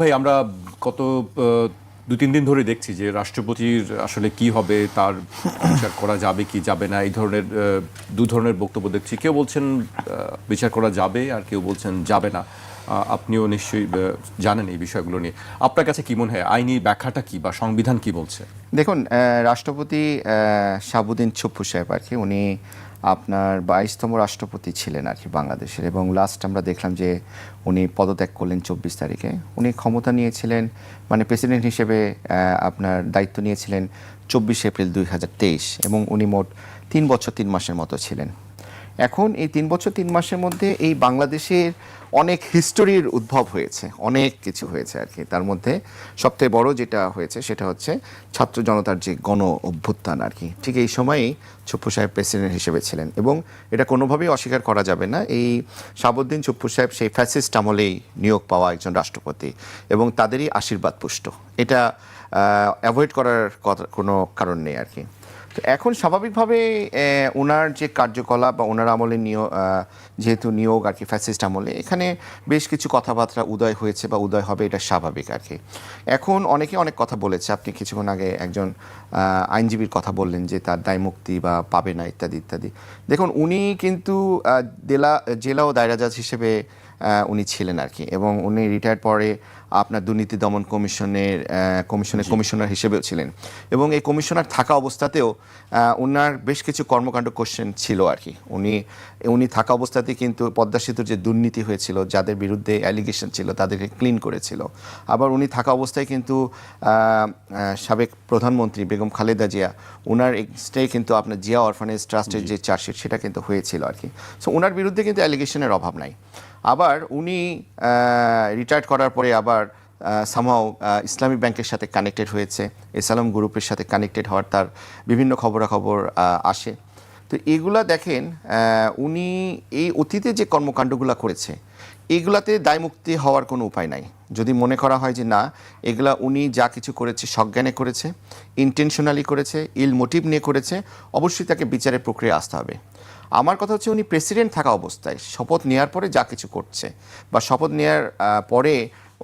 ভাই আমরা গত ২-৩ দিন ধরে দেখছি যে রাষ্ট্রপতির আসলে কি হবে, তার বিচার করা যাবে কি যাবে না, এই ধরনের দু ধরনের বক্তব্য দেখছি। কেউ বলছেন বিচার করা যাবে, আর কেউ বলছেন যাবে না। আপনিও নিশ্চয়ই জানেন এই বিষয়গুলো নিয়ে। আপনার কাছে কি মনে হয়, আইনি ব্যাখ্যাটা কি বা সংবিধান কি বলছে? দেখুন, রাষ্ট্রপতি শাহাবুদ্দিন ছুপ্পু সাহেব আর কি, উনি আপনার 22তম রাষ্ট্রপতি ছিলেন আর কি বাংলাদেশের, এবং লাস্ট আমরা দেখলাম যে উনি পদত্যাগ করলেন 24 তারিখে। উনি ক্ষমতা নিয়েছিলেন, মানে প্রেসিডেন্ট হিসেবে আপনার দায়িত্ব নিয়েছিলেন 24 এপ্রিল 2023, এবং উনি মোট 3 বছর 3 মাসের মতো ছিলেন। এখন এই 3 বছর 3 মাসের মধ্যে এই বাংলাদেশের অনেক হিস্টোরির উদ্ভব হয়েছে, অনেক কিছু হয়েছে আর কি। তার মধ্যে সবথেকে বড় যেটা হয়েছে সেটা হচ্ছে ছাত্র জনতার যে গণ অভ্যুত্থান আর কি। ঠিক এই সময়েই ছুপ্পু সাহেব প্রেসিডেন্ট হিসেবে ছিলেন, এবং এটা কোনোভাবেই অস্বীকার করা যাবে না, এই শাহাবুদ্দিন ছুপ্পু সাহেব সেই ফ্যাসিস্ট আমলেই নিয়োগ পাওয়া একজন রাষ্ট্রপতি, এবং তাদেরই আশীর্বাদ পুষ্ট। এটা অ্যাভয়েড করার কোনো কারণ নেই আর কি। তো এখন স্বাভাবিকভাবে ওনার যে কার্যকলাপ বা ওনার আমলে যেহেতু নিয়োগ আর কি ফ্যাসিস্ট আমলে, এখানে বেশ কিছু কথাবার্তা উদয় হয়েছে বা উদয় হবে, এটা স্বাভাবিক আর কি। এখন অনেকে অনেক কথা বলেছে, আপনি কিছুক্ষণ আগে একজন আইনজীবীর কথা বললেন যে তার দায় মুক্তি বা পাবে না ইত্যাদি ইত্যাদি। দেখুন, উনি কিন্তু জেলা ও দায়রা জাজ হিসেবে উনি ছিলেন আর কি, এবং উনি রিটায়ার্ড পরে আপনার দুর্নীতি দমন কমিশনার হিসেবেও ছিলেন, এবং এই কমিশনার থাকা অবস্থাতেও ওনার বেশ কিছু কর্মকাণ্ড কোশ্চেন ছিল আর কি। উনি থাকা অবস্থাতেই কিন্তু পদ্মা সেতুর যে দুর্নীতি হয়েছিল, যাদের বিরুদ্ধে অ্যালিগেশন ছিল তাদেরকে ক্লিন করেছিল। আবার উনি থাকা অবস্থায় কিন্তু সাবেক প্রধানমন্ত্রী বেগম খালেদা জিয়া, ওনার এক্সটে কিন্তু আপনার জিয়া অরফানেজ ট্রাস্টের যে চার্জশিট সেটা কিন্তু হয়েছিল আর কি। সো ওনার বিরুদ্ধে কিন্তু অ্যালিগেশনের অভাব নাই। আবার উনি রিটায়ার্ড করার পরে আবার সামহাও ইসলামী ব্যাংকের সাথে কানেক্টেড হয়েছে, এসালাম গ্রুপের সাথে কানেক্টেড হওয়ার তার বিভিন্ন খবরাখবর আসে। তো এগুলা দেখেন, উনি এই অতীতে যে কর্মকাণ্ডগুলো করেছে এগুলাতে দায়মুক্তি হওয়ার কোনো উপায় নাই। যদি মনে করা হয় যে না, এগুলা উনি যা কিছু করেছে সজ্ঞানে করেছে, ইন্টেনশনালি করেছে, ইল মোটিভ নিয়ে করেছে, অবশ্যই তাকে বিচারের প্রক্রিয়া আসতে হবে। আমার কথা হচ্ছে, উনি প্রেসিডেন্ট থাকা অবস্থায় শপথ নেওয়ার পরে যা কিছু করছে বা শপথ নেওয়ার পরে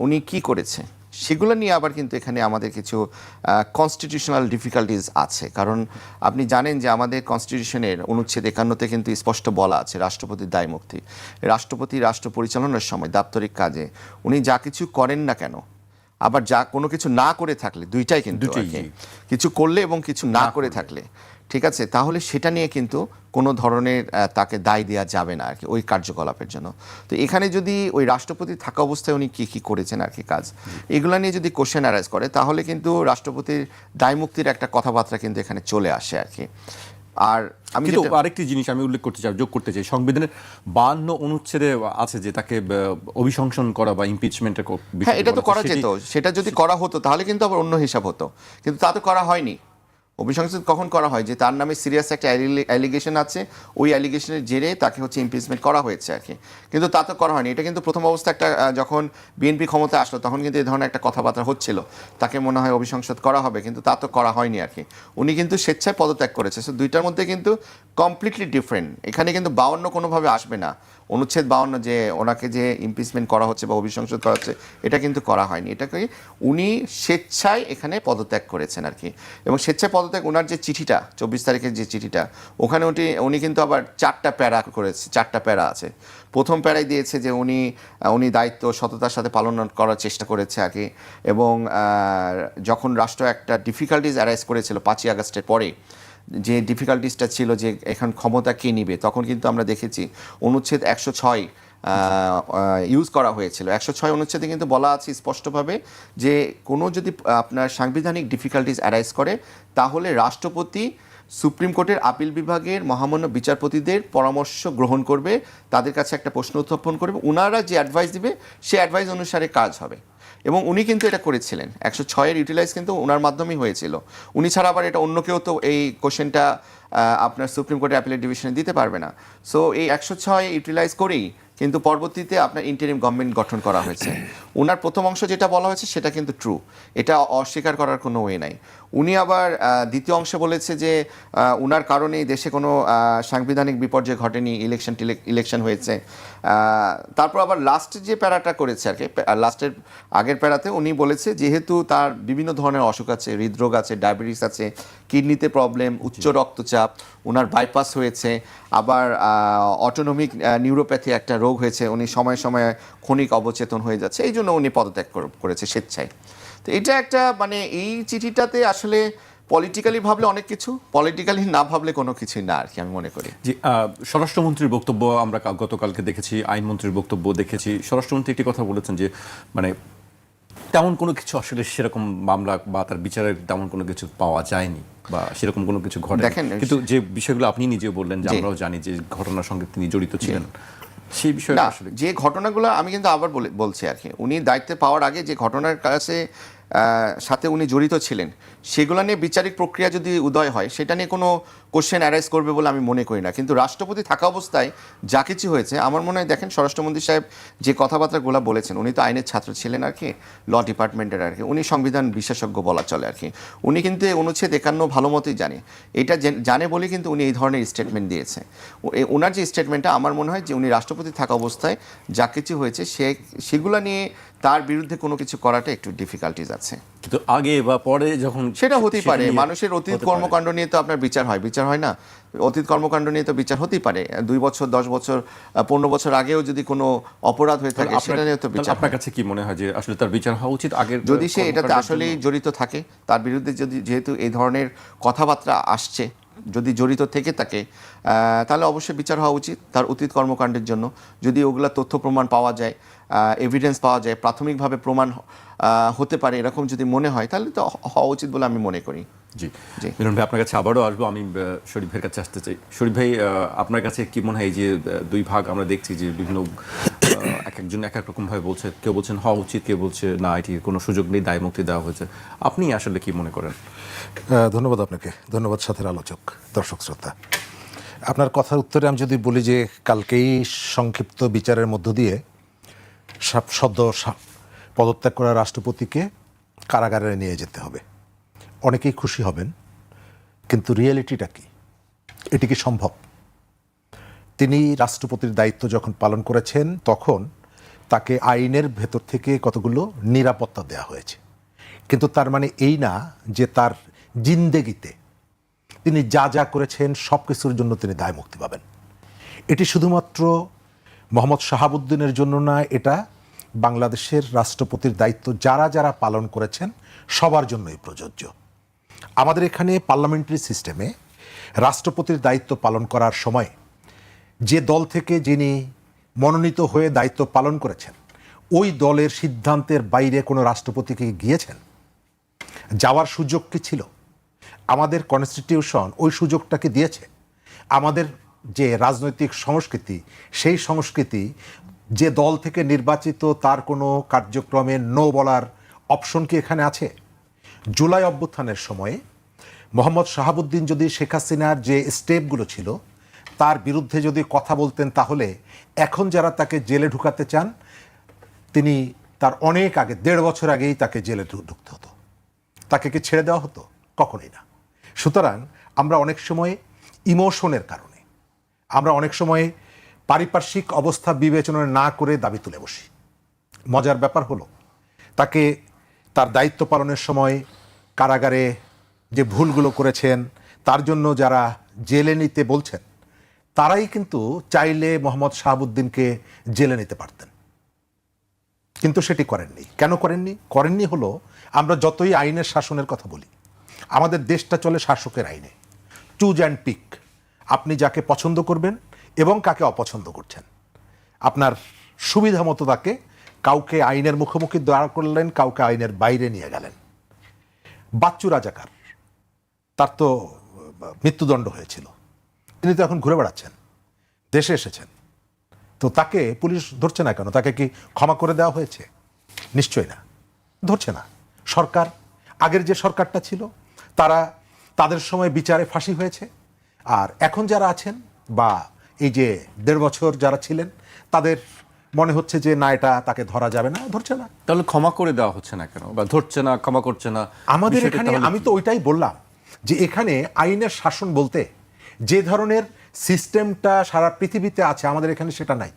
উনি কি করেছে সেগুলো নিয়ে আবার কিন্তু এখানে আমাদের কিছু কনস্টিটিউশনাল ডিফিকাল্টিজ আছে। কারণ আপনি জানেন যে আমাদের কনস্টিটিউশনের অনুচ্ছেদ 51-তে কিন্তু স্পষ্ট বলা আছে রাষ্ট্রপতির দায়মুক্তি। রাষ্ট্রপতি রাষ্ট্র পরিচালনার সময় দাপ্তরিক কাজে উনি যা কিছু করেন না কেন, আবার যা কোনো কিছু না করে থাকলে, দুইটাই কিন্তু কিছু করলে এবং কিছু না করে থাকলে, ঠিক আছে, তাহলে সেটা নিয়ে কিন্তু কোনো ধরনের তাকে দায় দেওয়া যাবে না আর কি ওই কার্যকলাপের জন্য। তো এখানে যদি ওই রাষ্ট্রপতি থাকা অবস্থায় উনি কী কী করেছেন আর কি কাজ, এগুলো নিয়ে যদি কোশ্চেন অ্যারাইজ করে, তাহলে কিন্তু রাষ্ট্রপতির দায়মুক্তির একটা কথাবার্তা কিন্তু এখানে চলে আসে আর কি। আর আমি আরেকটি জিনিস আমি উল্লেখ করতে চাই, যোগ করতে চাই, সংবিধানের 52 অনুচ্ছেদে আছে যে তাকে অভিশংসন করা বা ইমপিচমেন্টের বিষয়। হ্যাঁ, এটা তো করা যেত, সেটা যদি করা হতো তাহলে কিন্তু আবার অন্য হিসাব হতো, কিন্তু তা তো করা হয়নি। অভিশংসন কখন করা হয়, যে তার নামে সিরিয়াস একটা অ্যালিগেশন আছে, ওই অ্যালিগেশনের জেরে তাকে হচ্ছে ইমপিচমেন্ট করা হয়েছে আর কি, কিন্তু তা তো করা হয়নি। এটা কিন্তু প্রথম অবস্থা একটা যখন বিএনপি ক্ষমতা আসলো তখন কিন্তু এই ধরনের একটা কথাবার্তা হচ্ছিল, তাকে মনে হয় অভিশংসন করা হবে, কিন্তু তা তো করা হয়নি আর কি। উনি কিন্তু স্বেচ্ছায় পদত্যাগ করেছে। সো দুইটার মধ্যে কিন্তু কমপ্লিটলি ডিফারেন্ট। এখানে কিন্তু 52 কোনোভাবে আসবে না, অনুচ্ছেদ 52 যে ওনাকে যে ইমপিচমেন্ট করা হচ্ছে বা অভিশংসন করা হচ্ছে, এটা কিন্তু করা হয়নি। এটাকে উনি স্বেচ্ছায় এখানে পদত্যাগ করেছেন আর কি। এবং স্বেচ্ছায় পদত্যাগ, ওনার যে চিঠিটা 24 তারিখের যে চিঠিটা, ওখানে উনি কিন্তু আবার 4টা প্যারা করেছে, 4টা প্যারা আছে। প্রথম প্যারায় দিয়েছে যে উনি দায়িত্ব সততার সাথে পালন করার চেষ্টা করেছে আর কি, এবং যখন রাষ্ট্র একটা ডিফিকাল্টিজ অ্যারাইজ করেছিল 5ই আগস্টের পরে, যে ডিফিকাল্টিসটা ছিল যে এখন ক্ষমতা কে নিবে, তখন কিন্তু আমরা দেখেছি অনুচ্ছেদ 106 ইউজ করা হয়েছিল। 106 অনুচ্ছেদে কিন্তু বলা আছে স্পষ্টভাবে যে কোনো যদি আপনার সাংবিধানিক ডিফিকাল্টিস অ্যারাইজ করে, তাহলে রাষ্ট্রপতি সুপ্রিম কোর্টের আপিল বিভাগের মহামান্য বিচারপতিদের পরামর্শ গ্রহণ করবে, তাদের কাছে একটা প্রশ্ন উত্থাপন করবে, ওনারা যে অ্যাডভাইস দিবে সে অ্যাডভাইস অনুসারে কাজ হবে। এবং উনি কিন্তু এটা করেছিলেন, 106-এর ইউটিলাইজ কিন্তু ওনার মাধ্যমেই হয়েছিল। উনি ছাড়া আবার এটা অন্য কেউ তো এই কোশ্চেনটা আপনার সুপ্রিম কোর্টের অ্যাপিলেট ডিভিশনে দিতে পারবে না। সো এই 106 ইউটিলাইজ করেই কিন্তু পরবর্তীতে আপনার ইন্টারিম গভর্নমেন্ট গঠন করা হয়েছে। ওনার প্রথম অংশ যেটা বলা হয়েছে সেটা কিন্তু ট্রু, এটা অস্বীকার করার কোনো ওয়ে নাই। উনি আবার দ্বিতীয় অংশে বলেছে যে ওনার কারণেই দেশে কোনো সাংবিধানিক বিপর্যয় ঘটেনি, ইলেকশন হয়েছে। তারপর আবার লাস্ট যে প্যারাটা করেছে আর কি, লাস্টের আগের প্যারাতে উনি বলেছে যেহেতু তার বিভিন্ন ধরনের অসুখ আছে, হৃদরোগ আছে, ডায়াবেটিস আছে, কিডনিতে প্রবলেম, উচ্চ রক্তচাপ, ওনার বাইপাস হয়েছে, আবার অটোনমিক নিউরোপ্যাথি একটা রোগ হয়েছে, উনি সময়ে সময়ে ক্ষণিক অবচেতন হয়ে যাচ্ছে, এই জন্য উনি পদত্যাগ করেছে স্বেচ্ছায়। তো এটা একটা মানে এই চিঠিটাতে আসলে পলিটিক্যালি ভাবলে অনেক কিছু, পলিটিক্যালি না ভাবলে কোনো কিছুই না আর কি, আমি মনে করি। জি, স্বরাষ্ট্রমন্ত্রীর বক্তব্য আমরা গতকালকে দেখেছি, আইনমন্ত্রীর বক্তব্য দেখেছি। স্বরাষ্ট্রমন্ত্রী একটি কথা বলেছেন যে মানে তেমন কোনো কিছু আসলে সেরকম মামলা বা তার বিচারের তেমন কোনো কিছু পাওয়া যায়নি বা সেরকম কোনো কিছু ঘটে। দেখেন, কিন্তু যে বিষয়গুলো আপনি নিজে বললেন যে আমরাও জানি যে ঘটনার সঙ্গে তিনি জড়িত ছিলেন, সেই বিষয়টা আসলে যে ঘটনাগুলো আমি কিন্তু আবার বলছি আর কি, উনি দায়িত্বে পাওয়ার আগে যে ঘটনার কাছে সাথে উনি জড়িত ছিলেন সেগুলো নিয়ে বিচারিক প্রক্রিয়া যদি উদয় হয় সেটা নিয়ে কোনো কোশ্চেন অ্যারাইজ করবে বলে আমি মনে করি না। কিন্তু রাষ্ট্রপতি থাকা অবস্থায় যা কিছু হয়েছে আমার মনে হয়, দেখেন স্বরাষ্ট্রমন্ত্রী সাহেব যে কথাবার্তাগুলো বলেছেন, উনি তো আইনের ছাত্র ছিলেন আর কি, ল ডিপার্টমেন্টের আর কি, উনি সংবিধান বিশেষজ্ঞ বলা চলে আর কি। উনি কিন্তু অনুচ্ছেদ 51 ভালো মতোই জানে, এটা জানে বলে কিন্তু উনি এই ধরনের স্টেটমেন্ট দিয়েছে। ওনার যে স্টেটমেন্টটা আমার মনে হয় যে উনি রাষ্ট্রপতি থাকা অবস্থায় যা কিছু হয়েছে সেগুলো নিয়ে তার বিরুদ্ধে কোনো কিছু করাটা একটু ডিফিকাল্টিজ আছে। কিন্তু আগে বা পরে যখন সেটা হতেই পারে, মানুষের অতীত কর্মকাণ্ড নিয়ে তো আপনার বিচার হয়, বিচার হয় না? অতীত কর্মকাণ্ড নিয়ে তো বিচার হতেই পারে, 2 বছর 10 বছর 15 বছর আগেও যদি কোনো অপরাধ হয়ে থাকে সেটা নিয়ে তো বিচার। আপনার কাছে কি মনে হয় যে আসলে তার বিচার হওয়া উচিত আগের, যদি সে এটাতে আসলেই জড়িত থাকে, তার বিরুদ্ধে যদি যেহেতু এই ধরনের কথাবার্তা আসছে, যদি জড়িত থেকে থাকে তাহলে অবশ্যই বিচার হওয়া উচিত তার অতীত কর্মকাণ্ডের জন্য। যদি ওগুলা তথ্য প্রমাণ পাওয়া যায়, এভিডেন্স পাওয়া যায়, প্রাথমিকভাবে প্রমাণ হতে পারে এরকম যদি মনে হয় তাহলে তো হওয়া উচিত বলে আমি মনে করি। জি জি, মিলন ভাই আপনার কাছে আবারও আসবো। আমি শরীফ ভাইয়ের কাছে আসতে চাই। শরীফ ভাই, আপনার কাছে কি মনে হয় যে দুই ভাগ আমরা দেখছি যে বিভিন্ন এক একজন এক এক রকমভাবে বলছে, কেউ বলছেন হওয়া উচিত, কেউ বলছে না এটির কোনো সুযোগ নেই, দায় মুক্তি দেওয়া হয়েছে, আপনি আসলে কি মনে করেন? ধন্যবাদ আপনাকে, ধন্যবাদ সাথের আলোচক, দর্শক শ্রোতা। আপনার কথার উত্তরে আমি যদি বলি যে কালকেই সংক্ষিপ্ত বিচারের মধ্য দিয়ে সদ্য পদত্যাগ করা রাষ্ট্রপতিকে কারাগারে নিয়ে যেতে হবে, অনেকেই খুশি হবেন, কিন্তু রিয়েলিটিটা কি? এটি কি সম্ভব? তিনি রাষ্ট্রপতির দায়িত্ব যখন পালন করেছেন তখন তাকে আইনের ভেতর থেকে কতগুলো নিরাপত্তা দেওয়া হয়েছে, কিন্তু তার মানে এই না যে তার জিন্দেগিতে তিনি যা যা করেছেন সব কিছুর জন্য তিনি দায় মুক্তি পাবেন। এটি শুধুমাত্র মোহাম্মদ শাহাবুদ্দিনের জন্য না, এটা বাংলাদেশের রাষ্ট্রপতির দায়িত্ব যারা যারা পালন করেছেন সবার জন্যই প্রযোজ্য। আমাদের এখানে পার্লামেন্টারি সিস্টেমে রাষ্ট্রপতির দায়িত্ব পালন করার সময় যে দল থেকে যিনি মনোনীত হয়ে দায়িত্ব পালন করেছেন ওই দলের সিদ্ধান্তের বাইরে কোনো রাষ্ট্রপতিকে গিয়েছেন? যাওয়ার সুযোগ কি ছিল? আমাদের কনস্টিটিউশন ওই সুযোগটাকে দিয়েছে। আমাদের যে রাজনৈতিক সংস্কৃতি, সেই সংস্কৃতি যে দল থেকে নির্বাচিত তার কোনো কার্যক্রমে নো বলার অপশন কি এখানে আছে? জুলাই অভ্যুত্থানের সময়ে মোহাম্মদ শাহাবুদ্দিন যদি শেখ হাসিনার যে স্টেপগুলো ছিল তার বিরুদ্ধে যদি কথা বলতেন, তাহলে এখন যারা তাকে জেলে ঢুকাতে চান তিনি তার অনেক আগে, 1.5 বছর আগেই তাকে জেলে ঢুকতে হতো। তাকে কি ছেড়ে দেওয়া হতো? কখনোই না। সুতরাং আমরা অনেক সময় ইমোশনের কারণে, আমরা অনেক সময় পারিপার্শ্বিক অবস্থা বিবেচনা না করে দাবি তুলে বসি। মজার ব্যাপার হলো তাকে তার দায়িত্ব পালনের সময় কারাগারে যে ভুলগুলো করেছেন তার জন্য যারা জেলে নিতে বলছেন তারাই কিন্তু চাইলে মোহাম্মদ শাহাবুদ্দিনকে জেলে নিতে পারতেন, কিন্তু সেটি করেননি। কেন করেননি? করেননি হলো, আমরা যতই আইনের শাসনের কথা বলি, আমাদের দেশটা চলে শাসকের আইনে, চুজ অ্যান্ড পিক। আপনি যাকে পছন্দ করবেন এবং কাকে অপছন্দ করছেন, আপনার সুবিধা মতো তাকে কাউকে আইনের মুখোমুখি দাঁড় করলেন, কাউকে আইনের বাইরে নিয়ে গেলেন। বাচ্চু রাজাকার, তার তো মৃত্যুদণ্ড হয়েছিল, তিনি তো এখন ঘুরে বেড়াচ্ছেন, দেশে এসেছেন, তো তাকে পুলিশ ধরছে না কেন? তাকে কি ক্ষমা করে দেওয়া হয়েছে? নিশ্চয়ই না, ধরছে না। সরকার, আগের যে সরকারটা ছিল তাদের সময় বিচারে ফাঁসি হয়েছে, আর এখন যারা আছেন বা এই যে 1.5 বছর যারা ছিলেন তাদের মনে হচ্ছে যে না, এটা তাকে ধরা যাবে না, ধরছে না। তাহলে ক্ষমা করে দেওয়া হচ্ছে না কেন, বা ধরছে না, ক্ষমা করছে না? আমাদের বিষয়টা এখানে, তাহলে আমি কি? তো ওইটাই বললাম যে এখানে আইনের শাসন বলতে যে ধরনের সিস্টেমটা সারা পৃথিবীতে আছে, আমাদের এখানে সেটা নাই।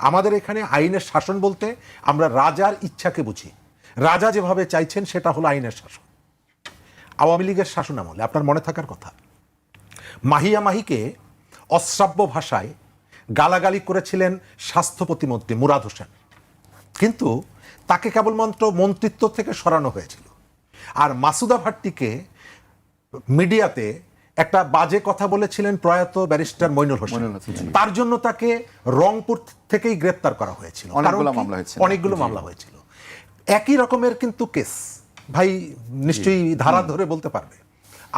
আমাদের এখানে আইনের শাসন বলতে আমরা রাজার ইচ্ছাকে বুঝি। রাজা যেভাবে চাইছেন সেটা হলো আইনের শাসন। আওয়ামী লীগের শাসন আমলে আপনার মনে থাকার কথা, মাহিয়া মাহিকে অশ্রাব্য ভাষায় গালাগালি করেছিলেন স্বাস্থ্য প্রতিমন্ত্রী মুরাদ হোসেন, কিন্তু তাকে কেবলমাত্র মন্ত্রিত্ব থেকে সরানো হয়েছিল। আর মাসুদা ভাট্টিকে মিডিয়াতে একটা বাজে কথা বলেছিলেন প্রয়াত ব্যারিস্টার মইনুল হোসেন, তার জন্য তাকে রংপুর থেকেই গ্রেপ্তার করা হয়েছিল। অনেকগুলো কারণ কি? মামলা হয়েছিল। অনেকগুলো মামলা হয়েছিল, একই রকমের কিন্তু কেস। ভাই নিশ্চয়ই ধারা ধরে বলতে পারবে।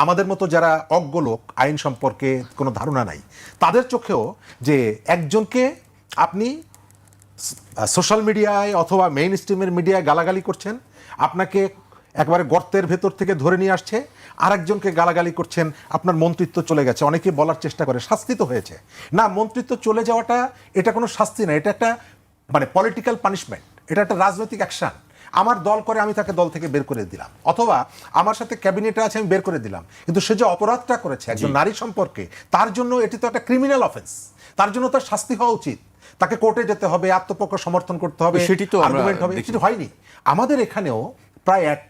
আমাদের মতো যারা অজ্ঞ লোক, আইন সম্পর্কে কোনো ধারণা নাই, তাদের চোখেও যে একজনকে আপনি সোশ্যাল মিডিয়ায় অথবা মেইন স্ট্রিমের মিডিয়ায় গালাগালি করছেন, আপনাকে একবারে গর্তের ভেতর থেকে ধরে নিয়ে আসছে, আরেকজনকে গালাগালি করছেন, আপনার মন্ত্রিত্ব চলে গেছে। অনেকে বলার চেষ্টা করে শাস্তি তো হয়েছে না, মন্ত্রিত্ব চলে যাওয়াটা এটা কোনো শাস্তি না, এটা একটা মানে পলিটিক্যাল পানিশমেন্ট, এটা একটা রাজনৈতিক অ্যাকশন। আমার দল করে, আমি তাকে দল থেকে বের করে দিলাম, অথবা আমার সাথে ক্যাবিনেটে আছে, আমি বের করে দিলাম, কিন্তু সে যে অপরাধটা করেছে একজন নারী সম্পর্কে, তার জন্য এটি তো একটা ক্রিমিনাল অফেন্স, তার জন্য তার শাস্তি হওয়া উচিত। তাকে কোর্টে যেতে হবে, আত্মপক্ষ সমর্থন করতে হবে, সেটি তো আমরা আর্গুমেন্ট হবে, সেটি হয়নি। আমাদের এখানেও প্রায় এক।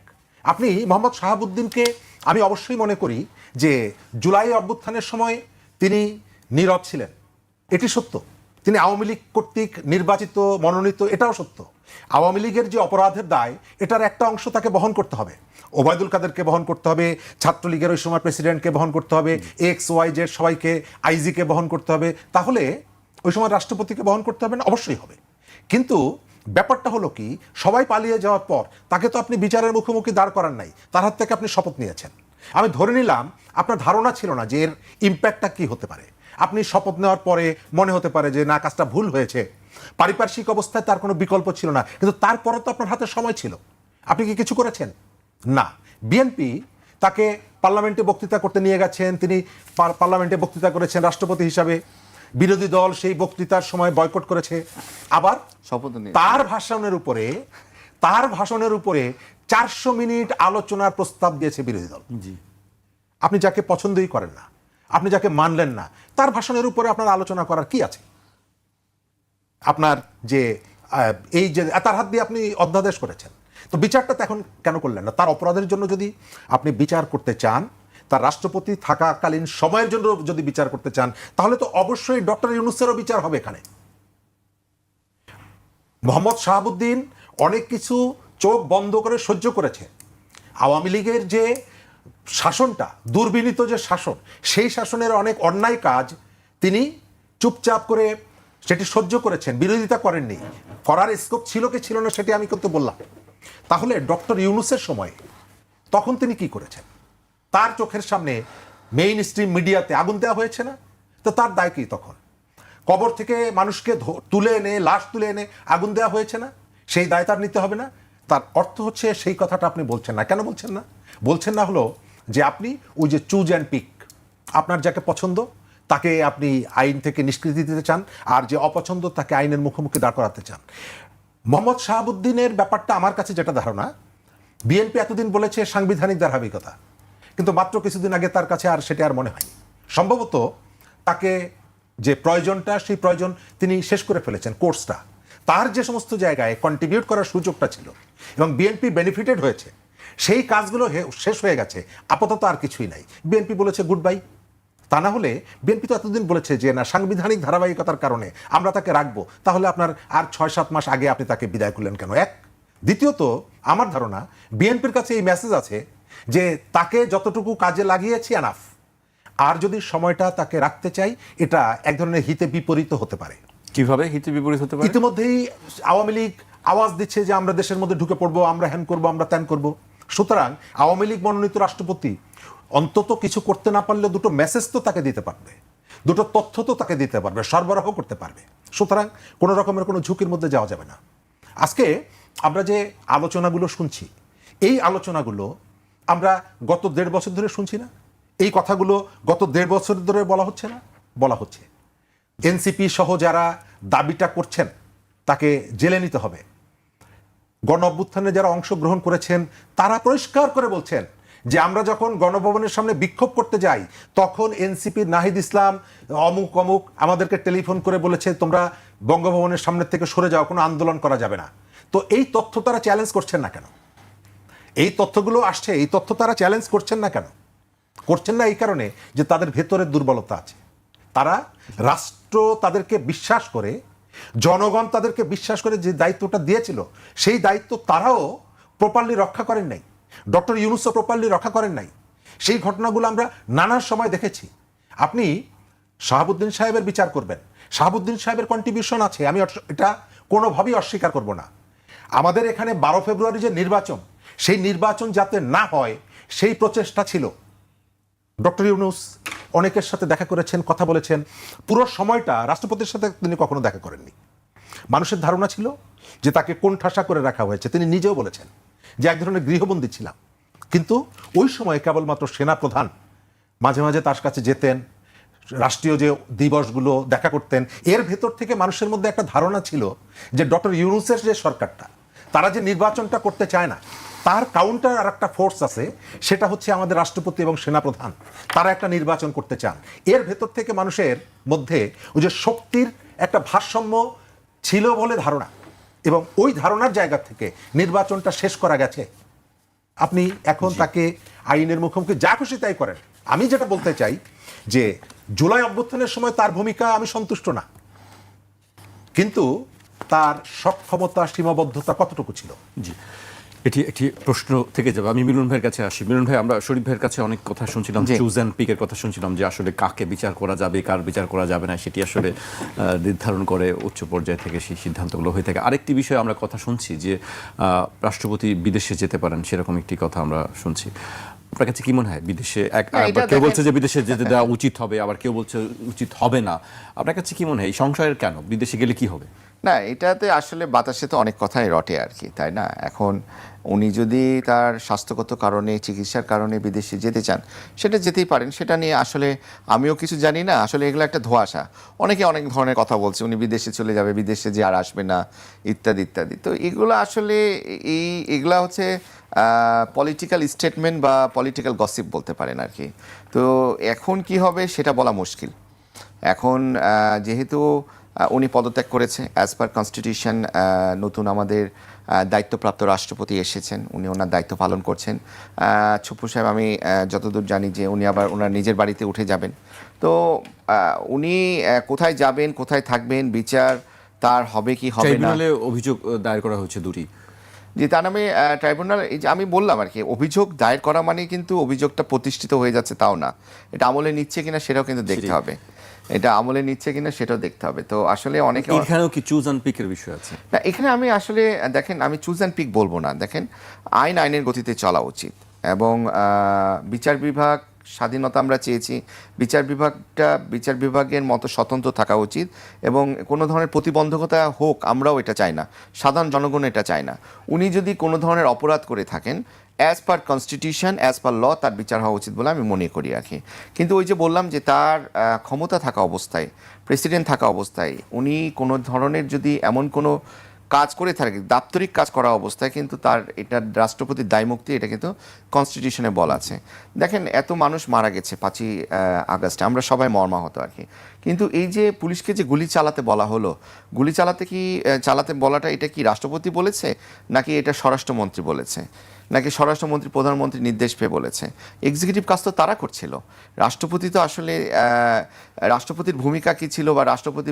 আপনি মোহাম্মদ শাহাবুদ্দিনকে, আমি অবশ্যই মনে করি যে জুলাই অভ্যুত্থানের সময় তিনি নীরব ছিলেন, এটি সত্য। তিনি আওয়ামী লীগ কর্তৃক নির্বাচিত, মনোনীত, এটাও সত্য। আওয়ামী লীগের যে অপরাধের দায়, এটার একটা অংশ তাকে বহন করতে হবে। ওবায়দুল কাদেরকে বহন করতে হবে, ছাত্রলীগের ওই সময় প্রেসিডেন্টকে বহন করতে হবে, XYZ সবাইকে, আইজিকে বহন করতে হবে, তাহলে ওই সময় রাষ্ট্রপতিকে বহন করতে হবে না? অবশ্যই হবে। কিন্তু ব্যাপারটা হলো কি, সবাই পালিয়ে যাওয়ার পর তাকে তো আপনি বিচারের মুখোমুখি দাঁড় করান নাই, তার হাত থেকে আপনি শপথ নিয়েছেন। আমি ধরে নিলাম আপনার ধারণা ছিল না যে এর ইম্প্যাক্টটা কি হতে পারে। আপনি শপথ নেওয়ার পরে মনে হতে পারে যে না, কাজটা ভুল হয়েছে, পারিপার্শ্বিক অবস্থায় তার কোনো বিকল্প ছিল না, কিন্তু তারপরে তো আপনার হাতে সময় ছিল। আপনি কি কিছু করেছেন? না। বিএনপি তাকে পার্লামেন্টে বক্তৃতা করতে নিয়ে গেছেন, তিনি পার্লামেন্টে বক্তৃতা করেছেন রাষ্ট্রপতি হিসাবে, বিরোধী দল সেই বক্তৃতার সময় বয়কট করেছে। আবার শপথ নিয়ে তার ভাষণের উপরে 400 মিনিট আলোচনার প্রস্তাব দিয়েছে বিরোধী দল। আপনি যাকে পছন্দই করেন না, আপনি যাকে মানলেন না, তার ভাষণের উপরে আপনার আলোচনা করার কি আছে? আপনার যে এই যে তার হাত দিয়ে আপনি অধ্যাদেশ করেছেন, তো বিচারটা তো এখন কেন করলেন না? তার অপরাধের জন্য যদি আপনি বিচার করতে চান, তার রাষ্ট্রপতি থাকাকালীন সময়ের জন্য যদি বিচার করতে চান, তাহলে তো অবশ্যই ডক্টর ইউনূসেরও বিচার হবে এখানে। মোহাম্মদ শাহাবুদ্দিন অনেক কিছু চোখ বন্ধ করে সহ্য করেছে। আওয়ামী লীগের যে শাসনটা, দুর্বিনীত যে শাসন, সেই শাসনের অনেক অন্যায় কাজ তিনি চুপচাপ করে সেটি সহ্য করেছেন, বিরোধিতা করেননি। করার স্কোপ ছিল কি ছিল না সেটি আমি কিন্তু বললাম। তাহলে ডক্টর ইউনূসের সময় তখন তিনি কি করেছেন? তার চোখের সামনে মেইন স্ট্রিম মিডিয়াতে আগুন দেওয়া হয়েছে না? তো তার দায় কি তখন? কবর থেকে মানুষকে তুলে এনে, লাশ তুলে এনে আগুন দেওয়া হয়েছে না? সেই দায় তার নিতে হবে না? তার অর্থ হচ্ছে সেই কথাটা আপনি বলছেন না। কেন বলছেন না? বলছেন না হলো যে আপনি ওই যে চুজ অ্যান্ড পিক, আপনার যাকে পছন্দ তাকে আপনি আইন থেকে নিষ্কৃতি দিতে চান, আর যে অপছন্দ তাকে আইনের মুখোমুখি দাঁড় করাতে চান। মোহাম্মদ শাহাবুদ্দিনের ব্যাপারটা আমার কাছে যেটা ধারণা, বিএনপি এতদিন বলেছে সাংবিধানিক ধারাবাহিকতা, কিন্তু মাত্র কিছুদিন আগে তার কাছে আর সেটা আর মনে হয়নি। সম্ভবত তাকে যে প্রয়োজনটা, সেই প্রয়োজন তিনি শেষ করে ফেলেছেন, কোর্সটা। তার যে সমস্ত জায়গায় কন্ট্রিবিউট করার সুযোগটা ছিল এবং বিএনপি বেনিফিটেড হয়েছে, সেই কাজগুলো শেষ হয়ে গেছে। আপাতত আর কিছুই নাই, বিএনপি বলেছে গুড বাই। তা না হলে বিএনপি তো এতদিন বলেছে যে না, সাংবিধানিক ধারাবাহিকতার কারণে আমরা তাকে রাখবো, তাহলে আপনার আর 6-7 মাস আগে আপনি তাকে বিদায় করলেন কেন? এক। দ্বিতীয়ত, আমার ধারণা বিএনপির কাছে এই মেসেজ আছে যে তাকে যতটুকু কাজে লাগিয়েছি এনাফ, আর যদি সময়টা তাকে রাখতে চাই, এটা এক ধরনের হিতে বিপরীত হতে পারে। কিভাবে হিতে বিপরীত হতে পারে? ইতিমধ্যেই আওয়ামী লীগ আওয়াজ দিচ্ছে যে আমরা দেশের মধ্যে ঢুকে পড়বো, আমরা হ্যান করবো, আমরা ত্যান করবো। সুতরাং আওয়ামী লীগ মনোনীত রাষ্ট্রপতি অন্তত কিছু করতে না পারলে দুটো মেসেজ তো তাকে দিতে পারবে, দুটো তথ্য তো তাকে দিতে পারবে, সরবরাহ করতে পারবে। সুতরাং কোনো রকমের কোনো ঝুঁকির মধ্যে যাওয়া যাবে না। আজকে আমরা যে আলোচনাগুলো শুনছি, এই আলোচনাগুলো আমরা গত 1.5 বছর ধরে শুনছি না? এই কথাগুলো গত 1.5 বছর ধরে বলা হচ্ছে না? বলা হচ্ছে। এনসিপি সহ যারা দাবিটা করছেন তাকে জেলে নিতে হবে। গণ অভ্যুত্থানে যারা অংশগ্রহণ করেছেন তারা পরিষ্কার করে বলছেন যে আমরা যখন গণভবনের সামনে বিক্ষোভ করতে যাই তখন এনসিপির নাহিদ ইসলাম অমুক অমুক আমাদেরকে টেলিফোন করে বলেছে তোমরা বঙ্গভবনের সামনের থেকে সরে যাও, কোনো আন্দোলন করা যাবে না। তো এই তথ্য তারা চ্যালেঞ্জ করছেন না কেন? এই তথ্যগুলো আসছে, এই তথ্য তারা চ্যালেঞ্জ করছেন না কেন? করছেন না এই কারণে যে তাদের ভেতরের দুর্বলতা আছে। তারা রাষ্ট্র তাদেরকে বিশ্বাস করে, জনগণ তাদেরকে বিশ্বাস করে যে দায়িত্বটা দিয়েছিল সেই দায়িত্ব তারাও প্রপারলি রক্ষা করেন নাই। ডক্টর ইউনূসও প্রপারলি রক্ষা করেন নাই। সেই ঘটনাগুলো আমরা নানা সময় দেখেছি। আপনি শাহাবুদ্দিন সাহেবের বিচার করবেন, শাহাবুদ্দিন সাহেবের কন্ট্রিবিউশন আছে, আমি এটা কোনোভাবেই অস্বীকার করব না। আমাদের এখানে 12 ফেব্রুয়ারি যে নির্বাচন, সেই নির্বাচন যাতে না হয় সেই প্রচেষ্টা ছিল। ডক্টর ইউনূস অনেকের সাথে দেখা করেছেন, কথা বলেছেন। পুরো সময়টা রাষ্ট্রপতির সাথে তিনি কখনো দেখা করেননি। মানুষের ধারণা ছিল যে তাকে কোণঠাসা করে রাখা হয়েছে। তিনি নিজেও বলেছেন যে এক ধরনের গৃহবন্দী ছিলাম। কিন্তু ওই সময় কেবলমাত্র সেনাপ্রধান মাঝে মাঝে তার কাছে যেতেন, রাষ্ট্রীয় যে দিবসগুলো দেখা করতেন। এর ভেতর থেকে মানুষের মধ্যে একটা ধারণা ছিল যে ডক্টর ইউনূসের যে সরকারটা, তারা যে নির্বাচনটা করতে চায় না, তার কাউন্টার আর একটা ফোর্স আছে, সেটা হচ্ছে আমাদের রাষ্ট্রপতি এবং সেনাপ্রধান। তারা একটা নির্বাচন করতে চান। এর ভেতর থেকে মানুষের মধ্যে ওই যে শক্তির একটা ভারসাম্য ছিল বলে ধারণা, এবং ওই ধারণার জায়গা থেকে নির্বাচনটা শেষ করা গেছে। আপনি এখন তাকে আইনের মুখোমুখি যা খুশি তাই করেন। আমি যেটা বলতে চাই যে জুলাই অভ্যুত্থানের সময় তার ভূমিকা আমি সন্তুষ্ট না, কিন্তু তার সক্ষমতা সীমাবদ্ধতা কতটুকু ছিল? জি, এটি একটি প্রশ্ন থেকে যাবে। আমি মিলন ভাইয়ের কাছে আসি। মিলন ভাই, আমরা শরীফ ভাইয়ের কাছে অনেক কথা শুনছিলাম, চুজ অ্যান্ড পিকের কথা শুনছিলাম, যে আসলে কাকে বিচার করা যাবে, কার বিচার করা যাবে না, সেটি আসলে নির্ধারণ করে উচ্চ পর্যায় থেকে সেই সিদ্ধান্তগুলো হয়ে থাকে। আরেকটি বিষয়ে আমরা কথা শুনছি যে রাষ্ট্রপতি বিদেশে যেতে পারেন, সেরকম একটি কথা আমরা শুনছি। আপনার কাছে কি মনে হয় বিদেশে, কেউ বলছে যে বিদেশে যেতে দেওয়া উচিত হবে, আবার কেউ বলছে উচিত হবে না। আপনার কাছে কি মনে হয় এই সংশয়ের কেন? বিদেশে গেলে কি হবে? না, এটাতে আসলে বাতাসে তো অনেক কথাই রটে আর কি, তাই না? এখন উনি যদি তার স্বাস্থ্যগত কারণে, চিকিৎসার কারণে বিদেশে যেতে চান, সেটা যেতেই পারেন। সেটা নিয়ে আসলে আমিও কিছু জানি না। আসলে এগুলো একটা ধোঁয়াশা। অনেকে অনেক ধরনের কথা বলছে, উনি বিদেশে চলে যাবে, বিদেশে যে আর আসবে না, ইত্যাদি ইত্যাদি। তো এগুলো আসলে এগুলা হচ্ছে পলিটিক্যাল স্টেটমেন্ট বা পলিটিক্যাল গসিপ বলতে পারেন আর কি। তো এখন কি হবে সেটা বলা মুশকিল। এখন যেহেতু উনি পদত্যাগ করেছে, অ্যাজ পার কনস্টিটিউশন নতুন আমাদের দায়িত্বপ্রাপ্ত রাষ্ট্রপতি এসেছেন, উনি ওনার দায়িত্ব পালন করছেন। ছুপ্পু সাহেব, আমি যতদূর জানি যে উনি আবার ওনার নিজের বাড়িতে উঠে যাবেন। তো উনি কোথায় যাবেন, কোথায় থাকবেন, বিচার তার হবে কি হবে না। ট্রাইব্যুনালে অভিযোগ দায়ের করা হয়েছে দুটি। যে তার নামে ট্রাইব্যুনাল, এই যে আমি বললাম আর কি, অভিযোগ দায়ের করা মানে কিন্তু অভিযোগটা প্রতিষ্ঠিত হয়ে যাচ্ছে তাও না। এটা আমলে নিচ্ছে কিনা সেটাও কিন্তু দেখতে হবে। এটা আমলে নিচ্ছে কিনা সেটাও দেখতে হবে। তো আসলে অনেকে, এখানেও কি চুজ অ্যান্ড পিকের বিষয় আছে? না, এখানে আমি আসলে দেখেন, আমি চুজ অ্যান্ড পিক বলবো না। দেখেন, আইনের গতিতে চলা উচিত, এবং বিচার বিভাগ স্বাধীনতা আমরা চেয়েছি। বিচার বিভাগের মতো স্বতন্ত্র থাকা উচিত, এবং কোনো ধরনের প্রতিবন্ধকতা হোক আমরাও এটা চাই না, সাধারণ জনগণ এটা চায় না। উনি যদি কোনো ধরনের অপরাধ করে থাকেন, as per constitution, as per law তার বিচার হওয়া উচিত বলে আমি মনে করি আর কি। কিন্তু ওই যে বললাম যে তার ক্ষমতা থাকা অবস্থায়, প্রেসিডেন্ট থাকা অবস্থায় উনি কোনো ধরনের যদি এমন কোনো কাজ করে থাকে, দাপ্তরিক কাজ করা অবস্থায়, কিন্তু তার এটা রাষ্ট্রপতির দায়মুক্তি, এটা কিন্তু কনস্টিটিউশনে বলা আছে। দেখেন, এত মানুষ মারা গেছে 5ই আগস্টে, আমরা সবাই মর্মাহত আর কি। কিন্তু এই যে পুলিশকে যে গুলি চালাতে বলা হলো, গুলি চালাতে বলাটা এটা কি রাষ্ট্রপতি বলেছে, নাকি এটা স্বরাষ্ট্রমন্ত্রী বলেছে, নাকি স্বরাষ্ট্রমন্ত্রী প্রধানমন্ত্রী নির্দেশ পেয়ে বলেছে? এক্সিকিউটিভ কাজ তো তারা করছিল। রাষ্ট্রপতি তো আসলে রাষ্ট্রপতির ভূমিকা কী ছিল, বা রাষ্ট্রপতি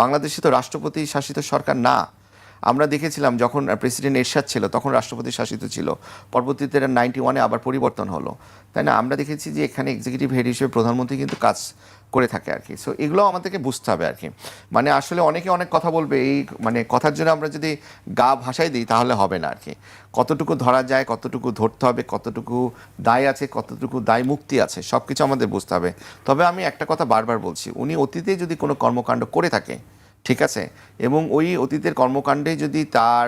বাংলাদেশে তো রাষ্ট্রপতি শাসিত সরকার না। আমরা দেখেছিলাম যখন প্রেসিডেন্ট এরশাদ ছিল তখন রাষ্ট্রপতি শাসিত ছিল, পরবর্তীতে 91-এ আবার পরিবর্তন হলো, তাই না? আমরা দেখেছি যে এখানে এক্সিকিউটিভ হেড হিসেবে প্রধানমন্ত্রী কিন্তু কাজ করে থাকে আর কি। সো এগুলো আমাদেরকে বুঝতে হবে আর কি। মানে আসলে অনেকে অনেক কথা বলবে, এই মানে কথার জন্য আমরা যদি গা ভাসাই দিই তাহলে হবে না আর কি। কতটুকু ধরা যায়, কতটুকু ধরতে হবে, কতটুকু দায় আছে, কতটুকু দায় মুক্তি আছে, সব কিছু আমাদের বুঝতে হবে। তবে আমি একটা কথা বারবার বলছি, উনি অতীতে যদি কোনো কর্মকাণ্ড করে থাকে, ঠিক আছে, এবং ওই অতীতের কর্মকাণ্ডে যদি তার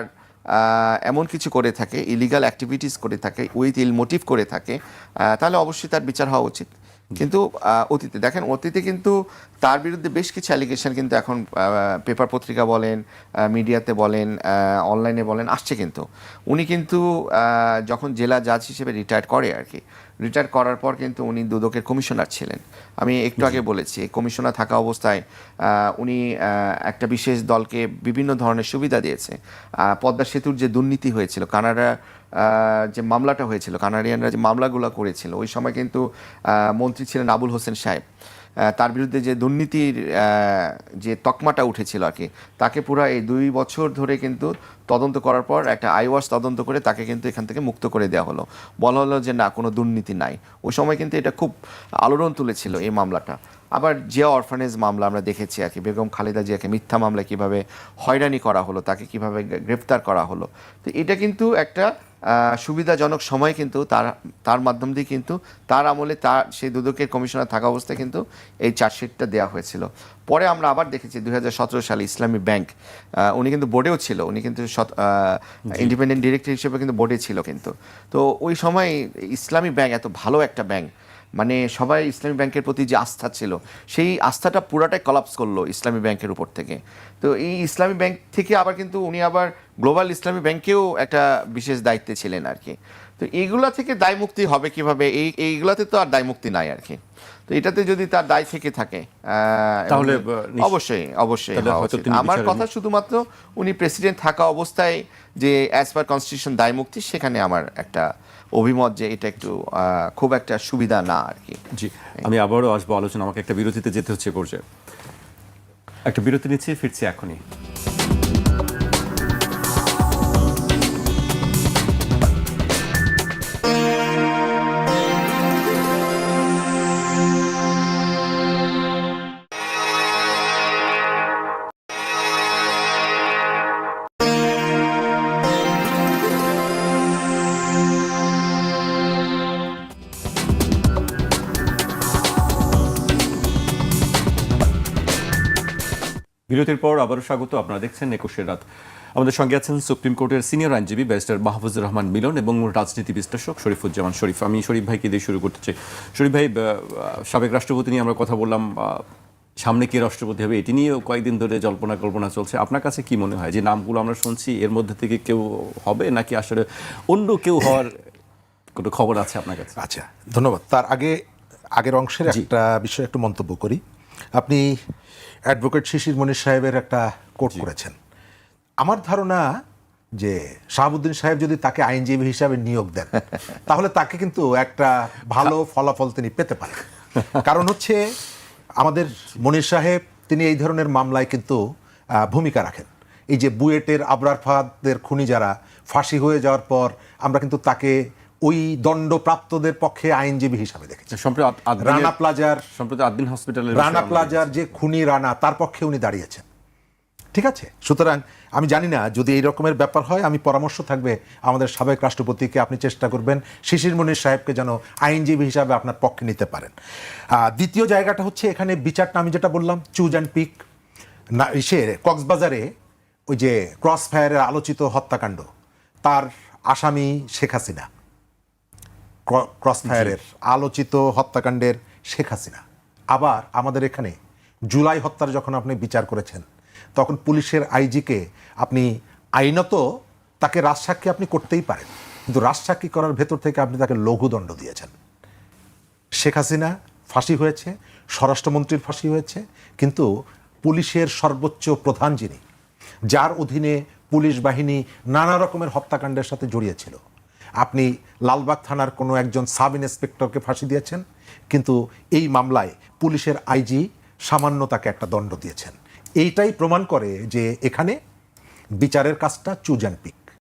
এমন কিছু করে থাকে, ইলিগাল অ্যাক্টিভিটিস করে থাকে, উইথ ইল মোটিভ করে থাকে, তাহলে অবশ্যই তার বিচার হওয়া উচিত। কিন্তু অতীতে দেখেন, অতীতে কিন্তু তার বিরুদ্ধে বেশ কিছু অ্যালিগেশন কিন্তু এখন পেপার পত্রিকা বলেন, মিডিয়াতে বলেন, অনলাইনে বলেন আসছে। কিন্তু উনি কিন্তু যখন জেলা জাজ হিসেবে রিটায়ার করে আর কি, রিটায়ার করার পর কিন্তু উনি দুদকের কমিশনার ছিলেন। আমি একটু আগে বলেছি, কমিশনার থাকা অবস্থায় উনি একটা বিশেষ দলকে বিভিন্ন ধরনের সুবিধা দিয়েছে। পদ্মা সেতুর যে দুর্নীতি হয়েছিল, কানাডা যে মামলাটা হয়েছিল, কানাডিয়ানরা যে মামলাগুলো করেছিল, ওই সময় কিন্তু মন্ত্রী ছিলেন আবুল হোসেন সাহেব। তার বিরুদ্ধে যে দুর্নীতির যে তকমাটা উঠেছিল আর কি, তাকে পুরো এই 2 বছর ধরে কিন্তু তদন্ত করার পর একটা আইওয়াস তদন্ত করে তাকে কিন্তু এখান থেকে মুক্ত করে দেওয়া হলো। বলা হলো যে না, কোনো দুর্নীতি নাই। ওই সময় কিন্তু এটা খুব আলোড়ন তুলেছিল এই মামলাটা। আবার জিয়া অরফানেজ মামলা আমরা দেখেছি আর কি, বেগম খালেদা জিয়াকে মিথ্যা মামলায় কীভাবে হয়রানি করা হলো, তাকে কিভাবে গ্রেফতার করা হলো। তো এটা কিন্তু একটা সুবিধাজনক সময় কিন্তু তার মাধ্যম দিয়ে কিন্তু তার আমলে সেই দুদকের কমিশনার থাকা অবস্থায় কিন্তু এই চার্জশিটটা দেওয়া হয়েছিল। পরে আমরা আবার দেখেছি 2017 সালে ইসলামী ব্যাংক, উনি কিন্তু বোর্ডেও ছিল, উনি কিন্তু ইন্ডিপেন্ডেন্ট ডিরেক্টর হিসেবে কিন্তু বোর্ডে ছিল কিন্তু। তো ওই সময় ইসলামী ব্যাংক এত ভালো একটা ব্যাংক, মানে সবাই ইসলামী ব্যাংকের প্রতি যে আস্থা ছিল, সেই আস্থাটা পুরাটাই কলাপস করলো ইসলামী ব্যাংকের উপর থেকে। তো এই ইসলামী ব্যাংক থেকে আবার কিন্তু উনি আবার গ্লোবাল ইসলামী ব্যাংকেও একটা বিশেষ দায়িত্বে ছিলেন আর কি। তো এইগুলা থেকে দায় মুক্তি হবে কিভাবে? এইগুলাতে তো আর দায় মুক্তি নাই আর কি। তো এটাতে যদি তার দায় থেকে থাকে তাহলে অবশ্যই তাহলে হওয়া হয়তো উচিত। তিনি আমার বিচারের কথা শুধুমাত্র উনি প্রেসিডেন্ট থাকা অবস্থায় যে অ্যাজ পার কনস্টিটিউশন দায় মুক্তি, সেখানে আমার একটা অভিমত যে এটা একটু খুব একটা সুবিধা না আর কি। জি, আমি আবারও আসবো আলোচনা, আমাকে একটা বিরতিতে যেতে হচ্ছে পর্যায়ে। একটা বিরতি নিচ্ছি, ফিরছি এখনই। বিরতির পর আবারও স্বাগত, আপনারা দেখছেন 21 রাত। আমাদের সঙ্গে আছেন সুপ্রিম কোর্টের সিনিয়র আইনজীবী ব্যারিস্টার মাহফুজুর রহমান মিলন এবং রাজনীতি বিশ্লেষক শরীফুজ্জামান শরীফ। আমি শরীফ ভাইকে দিয়ে শুরু করতে চাই। শরীফ ভাই, সাবেক রাষ্ট্রপতি নিয়ে আমরা কথা বললাম, সামনে কে রাষ্ট্রপতি হবে এটি নিয়েও কয়েকদিন ধরে জল্পনা কল্পনা চলছে। আপনার কাছে কি মনে হয় যে নামগুলো আমরা শুনছি, এর মধ্যে থেকে কেউ হবে নাকি আসলে অন্য কেউ হওয়ার কোনো খবর আছে আপনার কাছে? আচ্ছা, ধন্যবাদ। তার আগের অংশের একটা বিষয়ে একটু মন্তব্য করি। আপনি অ্যাডভোকেট শিশির মনির সাহেবের একটা কোট করেছেন। আমার ধারণা যে শাহাবুদ্দিন সাহেব যদি তাকে আইনজীবী হিসাবে নিয়োগ দেন, তাহলে তাকে কিন্তু একটা ভালো ফলাফল তিনি পেতে পারেন। কারণ হচ্ছে আমাদের মনির সাহেব, তিনি এই ধরনের মামলায় কিন্তু ভূমিকা রাখেন। এই যে বুয়েটের আবরার ফাহাদের খুনি যারা ফাঁসি হয়ে যাওয়ার পর আমরা কিন্তু তাকে ওই দণ্ডপ্রাপ্তদের পক্ষে আইনজীবী হিসাবে দেখেছি। রানা প্লাজার, সম্প্রতি আদ্দিন হসপিটালের রানা প্লাজার যে খুনি রানা, তার পক্ষে উনি দাঁড়িয়েছেন। ঠিক আছে, সুতরাং আমি জানি না যদি এই রকমের ব্যাপার হয়, আমি পরামর্শ থাকবে আমাদের সাবেক রাষ্ট্রপতিকে, আপনি চেষ্টা করবেন শিশির মনির সাহেবকে যেন আইনজীবী হিসাবে আপনার পক্ষে নিতে পারেন। দ্বিতীয় জায়গাটা হচ্ছে এখানে বিচারটা, আমি যেটা বললাম চুজ অ্যান্ড পিক, কক্সবাজারে ওই যে ক্রস ফায়ারের আলোচিত হত্যাকাণ্ড, তার আসামি শেখ হাসিনা, ক্রস ফায়ারের আলোচিত হত্যাকাণ্ডের শেখ হাসিনা। আবার আমাদের এখানে জুলাই হত্যার যখন আপনি বিচার করেছেন, তখন পুলিশের আইজিকে আপনি আইনত তাকে রাজসাক্ষী আপনি করতেই পারেন, কিন্তু রাজসাক্ষী করার ভেতর থেকে আপনি তাকে লঘুদণ্ড দিয়েছেন। শেখ হাসিনা ফাঁসি হয়েছে, স্বরাষ্ট্রমন্ত্রীর ফাঁসি হয়েছে, কিন্তু পুলিশের সর্বোচ্চ প্রধান যিনি, যার অধীনে পুলিশ বাহিনী নানা রকমের হত্যাকাণ্ডের সাথে জড়িয়েছিল, আপনি লালবাগ থানার কোনো একজন সাব ইন্সপেক্টরকে ফাঁসি দিয়েছেন, কিন্তু এই মামলায় পুলিশের আইজি সামান্য তাকে একটা দণ্ড দিয়েছেন। এইটাই প্রমাণ করে যে এখানে বিচারের কাজটা চুজ অ্যান্ড পিক।